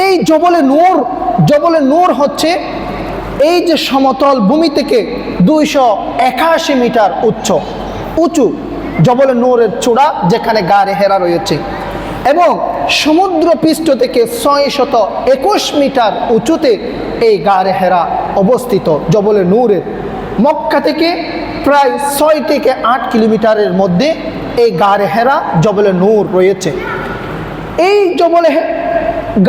এই জবলে নূর হচ্ছে এই যে সমতল ভূমি থেকে 281 মিটার উঁচু জবলে নূরের চূড়া, যেখানে গারে হেরা রয়েছে, এবং সমুদ্র পৃষ্ঠ থেকে 621 মিটার উঁচুতে এই গারে হেরা অবস্থিত। জবলে নূরের মক্কা থেকে প্রায় 6 থেকে 8 কিলোমিটারের মধ্যে এই গারে হেরা জবলে নূর রয়েছে। এই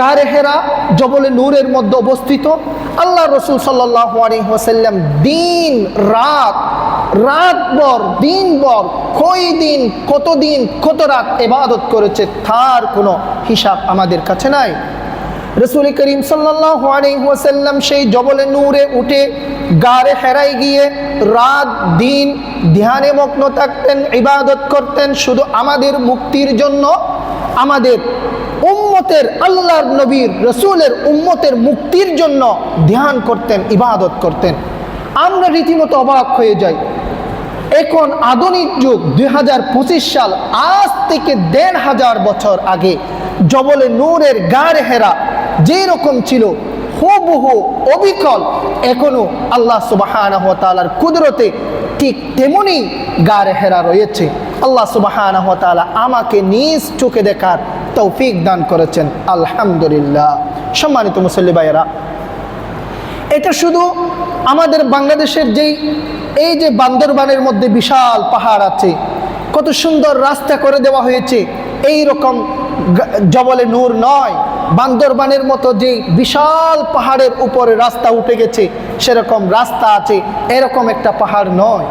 গারে হেরা জবলে নূরের মধ্যে অবস্থিত। আল্লাহ রসুল সাল্লাল্লাহু আলাইহি ওয়াসাল্লাম দিনভর কতদিন কত রাত ইবাদত করেছে, তার কোনো হিসাব আমাদের কাছে নাই। রাসূল করিম সাল্লাল্লাহু আলাইহি ওয়াসাল্লাম সেই জবলে নূরে উঠে গারে হেরায় গিয়ে রাত দিন ধ্যানে মগ্ন থাকতেন, ইবাদত করতেন, শুধু আমাদের মুক্তির জন্য, আমাদের উম্মতের, আল্লাহর নবীর রাসূলের উম্মতের মুক্তির জন্য ধ্যান করতেন, ইবাদত করতেন। আমরা রীতিমতো অবাক হয়ে যাই। এখন আধুনিক যুগ 2025 সাল, আজ থেকে 1500 বছর আগে জবলে নূরের গারে হেরা যেরকম ছিল হুবহু অবিকল এখনো আল্লাহ সুবহানাহু ওয়া তাআলার কুদরতে ঠিক তেমনি গারে হেরা রয়েছে। আল্লাহ সুবহানাহু ওয়া তাআলা আমাকে নিজ চোখে দেখার তৌফিক দান করেছেন, আলহামদুলিল্লাহ। সম্মানিত মুসল্লি ভাইয়েরা, এটা শুধু আমাদের বাংলাদেশের এই যে বান্দরবানের মধ্যে বিশাল পাহাড় আছে, কত সুন্দর রাস্তা করে দেওয়া হয়েছে, এই রকম জবলে নূর নয়। বান্দরবানের মতো যে বিশাল পাহাড়ের উপরে রাস্তা উঠে গেছে সেরকম রাস্তা আছে, এরকম একটা পাহাড় নয়।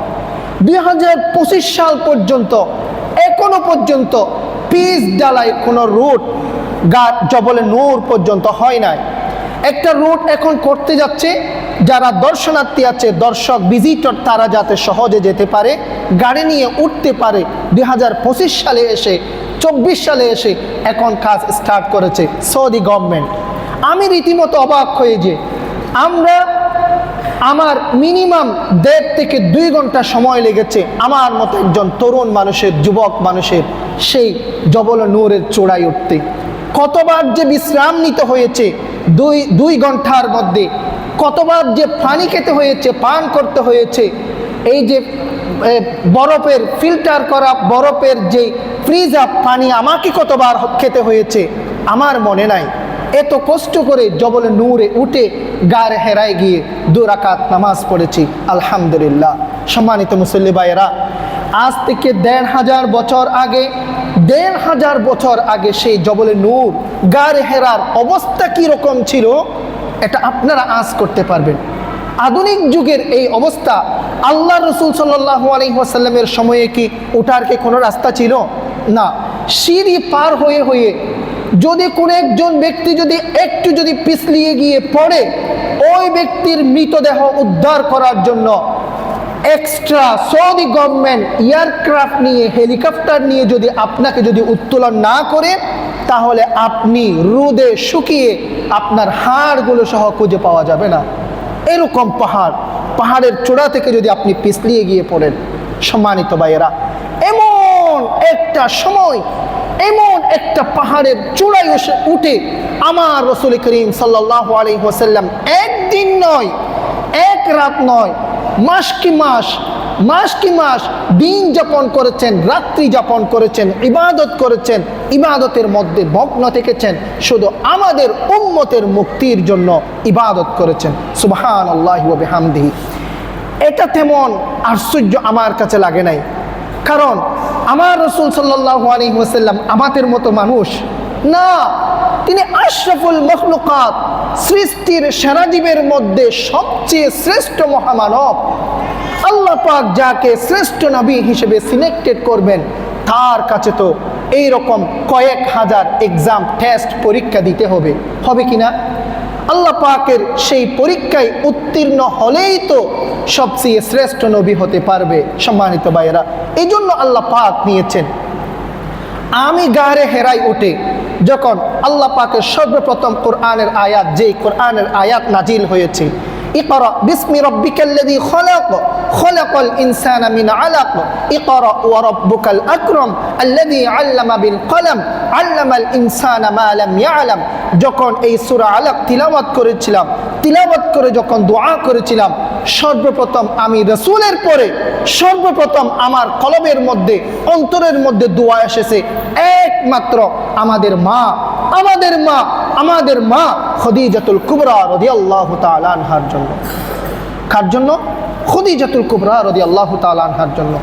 2025 সাল পর্যন্ত এখনো পর্যন্ত পিচ ডালাই কোনো রুট জবলে নূর পর্যন্ত হয় নাই। একটা রুট এখন করতে যাচ্ছে, যারা দর্শনার্থী আছে, দর্শক ভিজিটর, তারা যাতে সহজে যেতে পারে, গাড়ি নিয়ে উঠতে পারে। 2025 সালে এসে 24 সালে এসে এখন কাজ স্টার্ট করেছে সৌদি গভর্নমেন্ট। আমি রীতিমতো অবাক হয়ে যে আমার মিনিমাম 1.5 থেকে 2 ঘন্টা সময় লেগেছে আমার মতো একজন তরুণ মানুষের, যুবক মানুষের সেই জবলে নূরের চূড়ায় উঠতে। কতবার যে বিশ্রাম নিতে হয়েছে 2 ঘন্টার মধ্যে, কতবার যে পানি খেতে হয়েছে, পান করতে হয়েছে। এই যে বরফের ফিল্টার করা বরফের যে ফ্রিজ আপ পানি আমাকে কতবার খেতে হয়েছে আমার মনে নাই। এত কষ্ট করে জবলে নূরে উঠে গারে হেরায় গিয়ে 2 রাকাত নামাজ পড়েছি, আলহামদুলিল্লাহ। সম্মানিত মুসল্লি ভাইয়েরা, আজ থেকে 1500 বছর আগে সেই জবলে নূর গারে হেরার অবস্থা কি রকম ছিল এটা আপনারা আজ করতে পারবেন। আধুনিক যুগের এই অবস্থা, আল্লাহ রসুল সাল্লাল্লাহু আলাইহি ওয়াসাল্লামের সময়ে কি ওঠার কি কোনো রাস্তা ছিল? না। সিঁড়ি পার হয়ে যদি কোনো একজন ব্যক্তি একটু পিছলিয়ে গিয়ে পড়ে, ওই ব্যক্তির মৃতদেহ উদ্ধার করার জন্য এক্সট্রা সৌদি গভর্নমেন্ট এয়ারক্রাফট নিয়ে, হেলিকপ্টার নিয়ে আপনাকে উত্তোলন না করে, তাহলে আপনি রোদে শুকিয়ে আপনার হাড়গুলো সহ খুঁজে পাওয়া যাবে না। এরকম পাহাড়ের চূড়া থেকে যদি আপনি পিছলিয়ে গিয়ে পড়েন, সম্মানিত ভাইয়েরা, এমন একটা সময়, এমন একটা পাহাড়ের চূড়ায় উঠে আমার রাসূল করিম সাল্লাল্লাহু আলাইহি ওয়াসাল্লাম একদিন নয়, এক রাত নয়, মাস কি মাস দিন যাপন করেছেন, রাত্রি যাপন করেছেন, ইবাদত করেছেন, ইবাদতের মধ্যে মগ্ন থেকেছেন, শুধু আমাদের উম্মতের মুক্তির জন্য ইবাদত করেছেন। সুবহানাল্লাহি ওয়া বিহামদিহি। এটা তেমন আশ্চর্য আমার কাছে লাগে নাই, কারণ আমার রাসূল সাল্লাল্লাহু আলাইহি ওয়াসাল্লাম আমাদের মতো মানুষ না, তিনি আশরাফুল মখলুকাত, সৃষ্টির সেরাজীবের মধ্যে সবচেয়ে শ্রেষ্ঠ মহামানব। আল্লাহ পাক যাকে শ্রেষ্ঠ নবী হিসেবে সিলেক্টেড করবেন, তার কাছে তো এইরকম কয়েক হাজার এক্সাম, টেস্ট, পরীক্ষা দিতে হবে কিনা? আল্লাহ পাকের সেই পরীক্ষায় উত্তীর্ণ হলেই তো সবচেয়ে শ্রেষ্ঠ নবী হতে পারবে। সম্মানিত ভাইয়েরা, এই জন্য আল্লাহ পাক নিয়েছেন। আমি গারে হেরাই উঠে যখন আল্লাহ পাকের সর্বপ্রথম কোরআনের আয়াত, যেই কোরআনের আয়াত নাজিল হয়েছে, ইকরা বিসমি রাব্বিকাল্লাযী খলাক খলাকাল ইনসানা মিন আলাক ইকরা ওয়া রাব্বুকাল আকরাম আল্লাযী আল্লামা বিল কলম আল্লামাল ইনসানা মা লাম ইয়ালাম। যখন এই সূরা আলাক তিলাওয়াত করেছিলাম, তিলাওয়াত করে যখন দোয়া করেছিলাম, সর্বপ্রথম আমি রাসূলের পরে সর্বপ্রথম আমার কলবের মধ্যে, অন্তরের মধ্যে দোয়া এসেছে একমাত্র আমাদের মা খদিজাতুল কুবরা রাদিয়াল্লাহু তাআলা আনহার জন্য। কার জন্য? খদিজাতুল কুবরা রাদিয়াল্লাহু তাআলা আনহার জন্য।